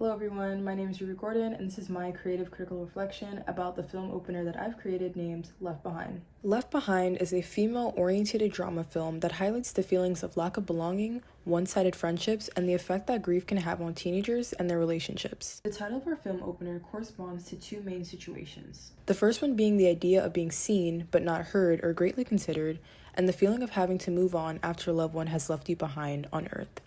Hello everyone, my name is Ruby Gordon and this is my creative critical reflection about the film opener that I've created named Left Behind. Left Behind is a female-oriented drama film that highlights the feelings of lack of belonging, one-sided friendships, and the effect that grief can have on teenagers and their relationships. The title of our film opener corresponds to two main situations. The first one being the idea of being seen but not heard or greatly considered, and the feeling of having to move on after a loved one has left you behind on Earth.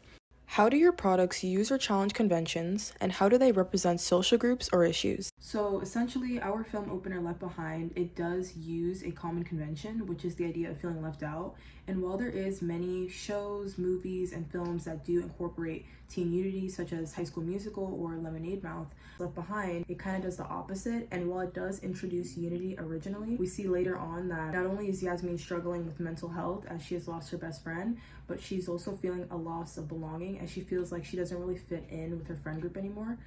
How do your products use or challenge conventions, and how do they represent social groups or issues? So essentially, our film opener Left Behind, it does use a common convention, which is the idea of feeling left out. And while there is many shows, movies, and films that do incorporate teen unity, such as High School Musical or Lemonade Mouth, Left Behind, it kind of does the opposite. And while it does introduce unity originally, we see later on that not only is Yasmin struggling with mental health as she has lost her best friend, but she's also feeling a loss of belonging as she feels like she doesn't really fit in with her friend group anymore.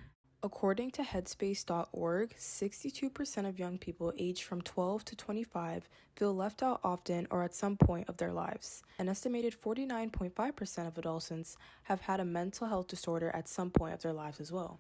According to Headspace.org, 62% of young people aged from 12 to 25 feel left out often or at some point of their lives. An estimated 49.5% of adolescents have had a mental health disorder at some point of their lives as well.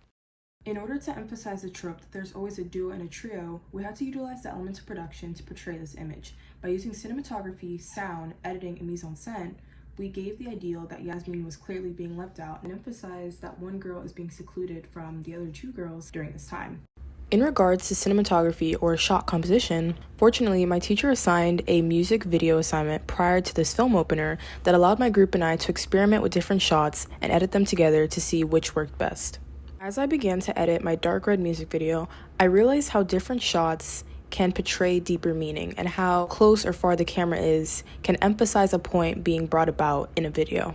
In order to emphasize the trope that there's always a duo and a trio, we had to utilize the elements of production to portray this image. By using cinematography, sound, editing, and mise-en-scène, we gave the ideal that Yasmin was clearly being left out and emphasized that one girl is being secluded from the other two girls during this time. In regards to cinematography or shot composition, fortunately, my teacher assigned a music video assignment prior to this film opener that allowed my group and I to experiment with different shots and edit them together to see which worked best. As I began to edit my dark red music video, I realized how different shots can portray deeper meaning and how close or far the camera is can emphasize a point being brought about in a video.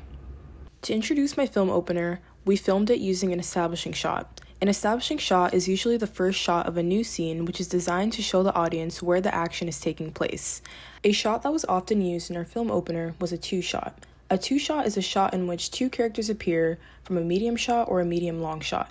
To introduce my film opener, we filmed it using an establishing shot. An establishing shot is usually the first shot of a new scene, which is designed to show the audience where the action is taking place. A shot that was often used in our film opener was a two-shot. A two-shot is a shot in which two characters appear from a medium shot or a medium-long shot.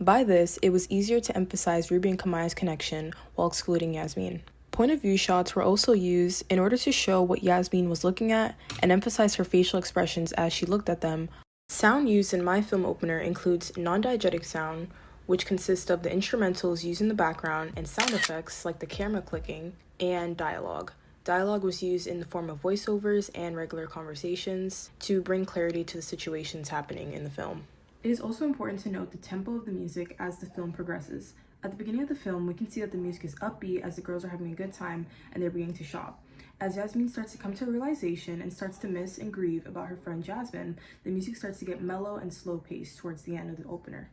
By this, it was easier to emphasize Ruby and Kamaya's connection while excluding Yasmin. Point of view shots were also used in order to show what Yasmin was looking at and emphasize her facial expressions as she looked at them. Sound used in my film opener includes non-diegetic sound, which consists of the instrumentals used in the background and sound effects like the camera clicking, and dialogue. Dialogue was used in the form of voiceovers and regular conversations to bring clarity to the situations happening in the film. It is also important to note the tempo of the music as the film progresses. At the beginning of the film, we can see that the music is upbeat as the girls are having a good time and they're beginning to shop. As Yasmin starts to come to a realization and starts to miss and grieve about her friend Jasmine, the music starts to get mellow and slow-paced towards the end of the opener.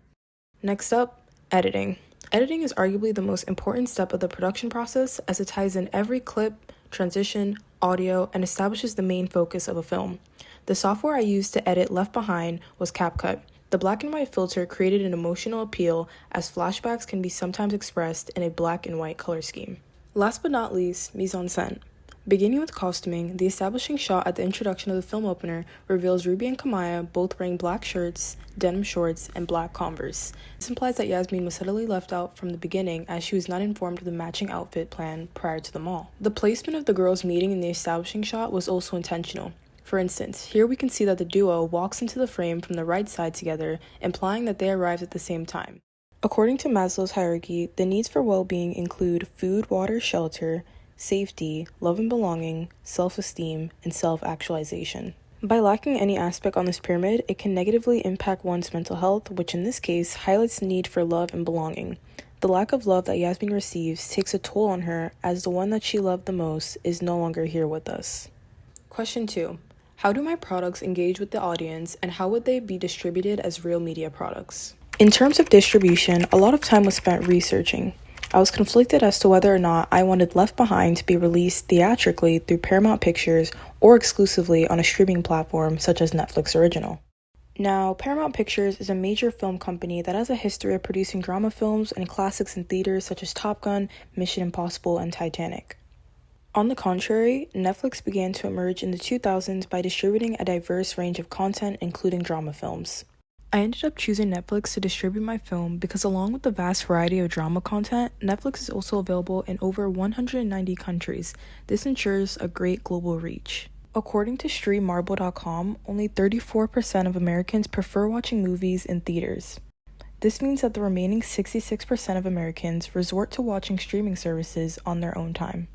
Next up, editing. Editing is arguably the most important step of the production process as it ties in every clip, transition, audio, and establishes the main focus of a film. The software I used to edit Left Behind was CapCut. The black and white filter created an emotional appeal as flashbacks can be sometimes expressed in a black and white color scheme. Last but not least, mise-en-scène. Beginning with costuming, the establishing shot at the introduction of the film opener reveals Ruby and Kamaya both wearing black shirts, denim shorts, and black Converse. This implies that Yasmin was subtly left out from the beginning as she was not informed of the matching outfit plan prior to the mall. The placement of the girls meeting in the establishing shot was also intentional. For instance, here we can see that the duo walks into the frame from the right side together, implying that they arrived at the same time. According to Maslow's hierarchy, the needs for well-being include food, water, shelter, safety, love and belonging, self-esteem, and self-actualization. By lacking any aspect on this pyramid, it can negatively impact one's mental health, which in this case highlights the need for love and belonging. The lack of love that Yasmin receives takes a toll on her as the one that she loved the most is no longer here with us. Question 2. How do my products engage with the audience, and how would they be distributed as real media products? In terms of distribution, a lot of time was spent researching. I was conflicted as to whether or not I wanted Left Behind to be released theatrically through Paramount Pictures or exclusively on a streaming platform such as Netflix Original. Now, Paramount Pictures is a major film company that has a history of producing drama films and classics in theaters such as Top Gun, Mission Impossible, and Titanic. On the contrary, Netflix began to emerge in the 2000s by distributing a diverse range of content, including drama films. I ended up choosing Netflix to distribute my film because along with the vast variety of drama content, Netflix is also available in over 190 countries. This ensures a great global reach. According to StreamMarble.com, only 34% of Americans prefer watching movies in theaters. This means that the remaining 66% of Americans resort to watching streaming services on their own time.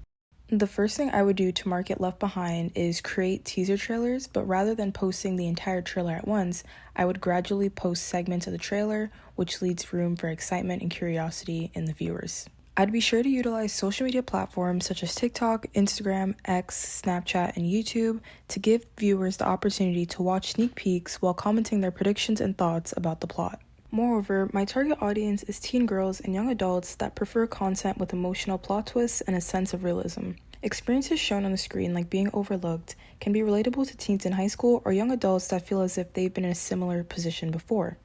The first thing I would do to market Left Behind is create teaser trailers, but rather than posting the entire trailer at once, I would gradually post segments of the trailer, which leaves room for excitement and curiosity in the viewers. I'd be sure to utilize social media platforms such as TikTok, Instagram, X, Snapchat, and YouTube to give viewers the opportunity to watch sneak peeks while commenting their predictions and thoughts about the plot. Moreover, my target audience is teen girls and young adults that prefer content with emotional plot twists and a sense of realism. Experiences shown on the screen, like being overlooked, can be relatable to teens in high school or young adults that feel as if they've been in a similar position before.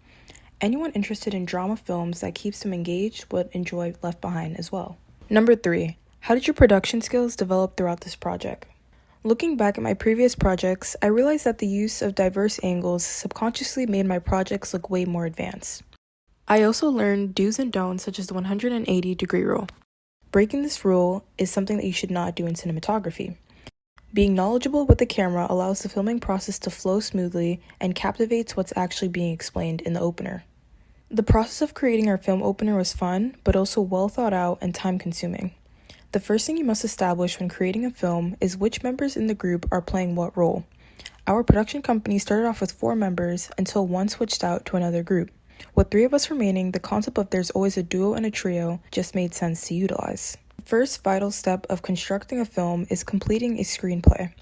Anyone interested in drama films that keeps them engaged would enjoy Left Behind as well. Number 3. How did your production skills develop throughout this project? Looking back at my previous projects, I realized that the use of diverse angles subconsciously made my projects look way more advanced. I also learned do's and don'ts such as the 180-degree rule. Breaking this rule is something that you should not do in cinematography. Being knowledgeable with the camera allows the filming process to flow smoothly and captivates what's actually being explained in the opener. The process of creating our film opener was fun, but also well thought out and time-consuming. The first thing you must establish when creating a film is which members in the group are playing what role. Our production company started off with 4 members until one switched out to another group. With 3 of us remaining, the concept of there's always a duo and a trio just made sense to utilize. The first vital step of constructing a film is completing a screenplay.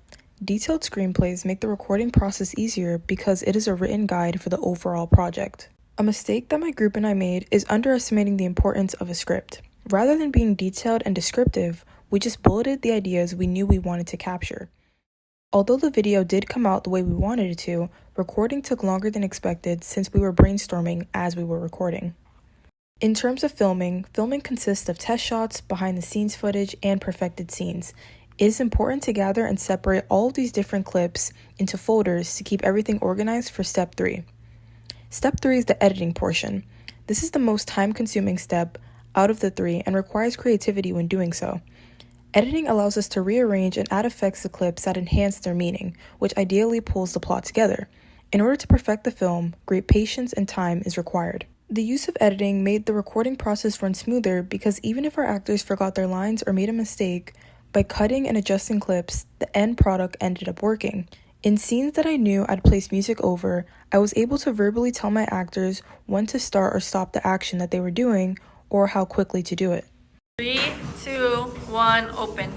Detailed screenplays make the recording process easier because it is a written guide for the overall project. A mistake that my group and I made is underestimating the importance of a script. Rather than being detailed and descriptive, we just bulleted the ideas we knew we wanted to capture. Although the video did come out the way we wanted it to, recording took longer than expected since we were brainstorming as we were recording. In terms of filming consists of test shots, behind-the-scenes footage, and perfected scenes. It is important to gather and separate all of these different clips into folders to keep everything organized for Step 3. Step 3 is the editing portion. This is the most time-consuming step out of the 3 and requires creativity when doing so. Editing allows us to rearrange and add effects to clips that enhance their meaning, which ideally pulls the plot together. In order to perfect the film, great patience and time is required. The use of editing made the recording process run smoother because even if our actors forgot their lines or made a mistake, by cutting and adjusting clips, the end product ended up working. In scenes that I knew I'd place music over, I was able to verbally tell my actors when to start or stop the action that they were doing, or how quickly to do it. 3, 2, 1, open.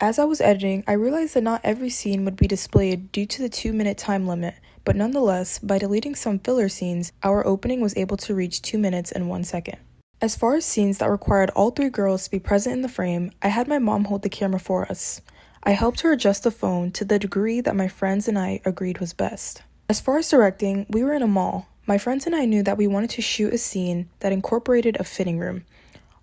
As I was editing, I realized that not every scene would be displayed due to the 2-minute time limit, but nonetheless, by deleting some filler scenes, our opening was able to reach 2 minutes and 1 second. As far as scenes that required all 3 girls to be present in the frame, I had my mom hold the camera for us. I helped her adjust the phone to the degree that my friends and I agreed was best. As far as directing, we were in a mall. My friends and I knew that we wanted to shoot a scene that incorporated a fitting room.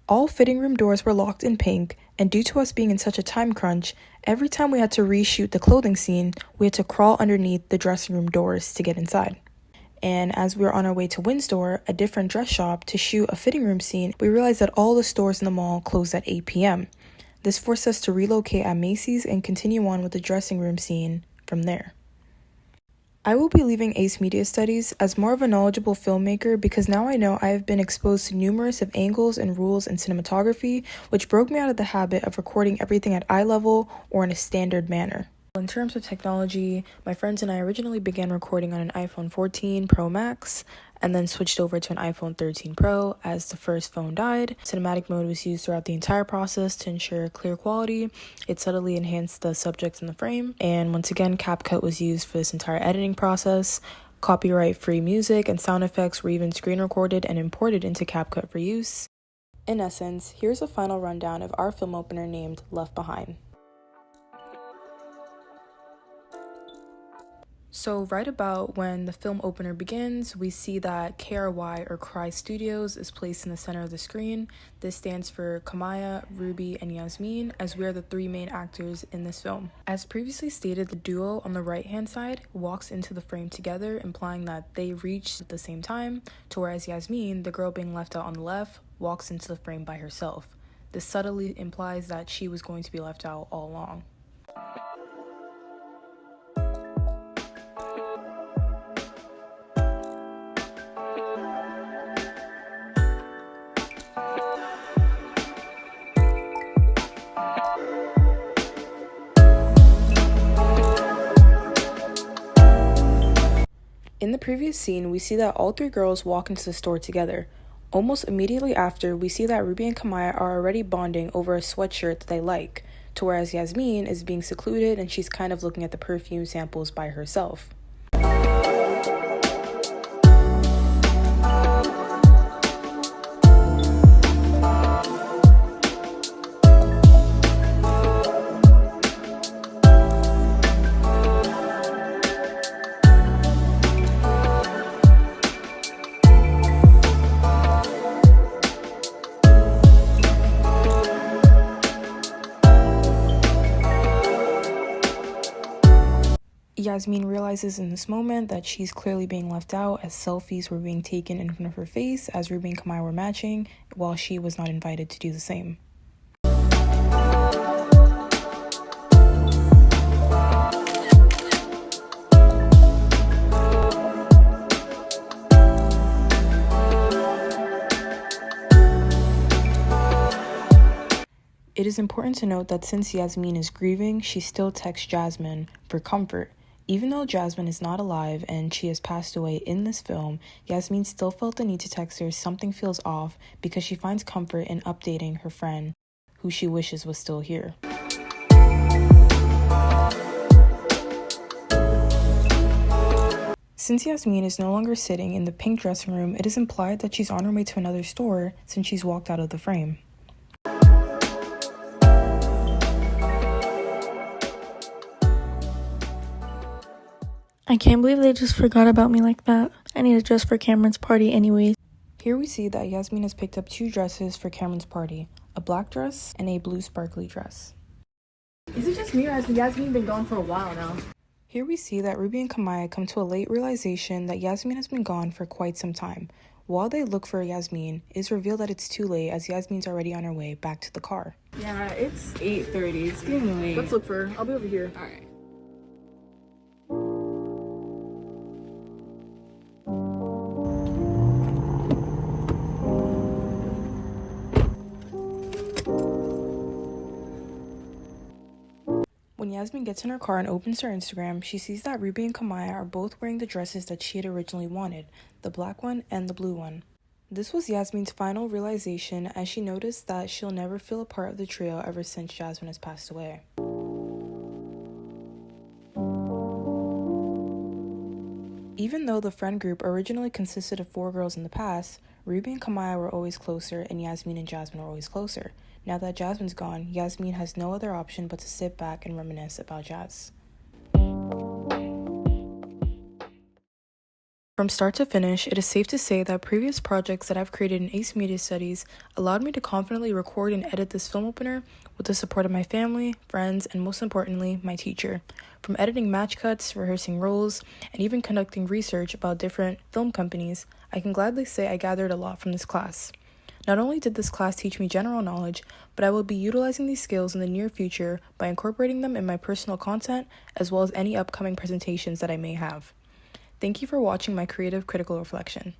All fitting room doors were locked in pink, and due to us being in such a time crunch, every time we had to reshoot the clothing scene, we had to crawl underneath the dressing room doors to get inside. And as we were on our way to Windsor, a different dress shop, to shoot a fitting room scene, we realized that all the stores in the mall closed at 8 p.m. This forced us to relocate at Macy's and continue on with the dressing room scene from there. I will be leaving Aice Media Studies as more of a knowledgeable filmmaker because now I know I have been exposed to numerous of angles and rules in cinematography, which broke me out of the habit of recording everything at eye level or in a standard manner. In terms of technology, my friends and I originally began recording on an iPhone 14 Pro Max and then switched over to an iPhone 13 Pro as the first phone died. Cinematic mode was used throughout the entire process to ensure clear quality. It subtly enhanced the subjects in the frame. And once again, CapCut was used for this entire editing process. Copyright-free music and sound effects were even screen recorded and imported into CapCut for use. In essence, here's a final rundown of our film opener named Left Behind. So right about when the film opener begins, we see that KRY or Cry Studios is placed in the center of the screen. This stands for Kamaya, Ruby, and Yasmin, as we are the 3 main actors in this film. As previously stated, the duo on the right-hand side walks into the frame together, implying that they reached at the same time, to whereas Yasmin, the girl being left out on the left, walks into the frame by herself. This subtly implies that she was going to be left out all along. In the previous scene, we see that all three girls walk into the store together. Almost immediately after, we see that Ruby and Kamaya are already bonding over a sweatshirt that they like, to whereas Yasmin is being secluded and she's kind of looking at the perfume samples by herself. Yasmin realizes in this moment that she's clearly being left out, as selfies were being taken in front of her face as Ruby and Kamaya were matching, while she was not invited to do the same. It is important to note that since Yasmin is grieving, she still texts Jasmine for comfort. Even though Jasmine is not alive and she has passed away in this film, Yasmin still felt the need to text her something feels off because she finds comfort in updating her friend, who she wishes was still here. Since Yasmin is no longer sitting in the pink dressing room, it is implied that she's on her way to another store since she's walked out of the frame. I can't believe they just forgot about me like that. I need a dress for Cameron's party anyways. Here we see that Yasmin has picked up two dresses for Cameron's party, a black dress and a blue sparkly dress. Is it just me or has Yasmin been gone for a while now? Here we see that Ruby and Kamaya come to a late realization that Yasmin has been gone for quite some time. While they look for Yasmin, it is revealed that it's too late as Yasmin's already on her way back to the car. Yeah, it's 8:30. It's getting late. Let's look for her. I'll be over here. Alright. When Yasmin gets in her car and opens her Instagram, she sees that Ruby and Kamaya are both wearing the dresses that she had originally wanted, the black one and the blue one. This was Yasmin's final realization as she noticed that she'll never feel a part of the trio ever since Jasmine has passed away. Even though the friend group originally consisted of 4 girls in the past, Ruby and Kamaya were always closer and Yasmin and Jasmine were always closer. Now that Jasmine's gone, Yasmin has no other option but to sit back and reminisce about Jazz. From start to finish, it is safe to say that previous projects that I've created in Aice Media Studies allowed me to confidently record and edit this film opener with the support of my family, friends, and most importantly, my teacher. From editing match cuts, rehearsing roles, and even conducting research about different film companies, I can gladly say I gathered a lot from this class. Not only did this class teach me general knowledge, but I will be utilizing these skills in the near future by incorporating them in my personal content as well as any upcoming presentations that I may have. Thank you for watching my creative critical reflection.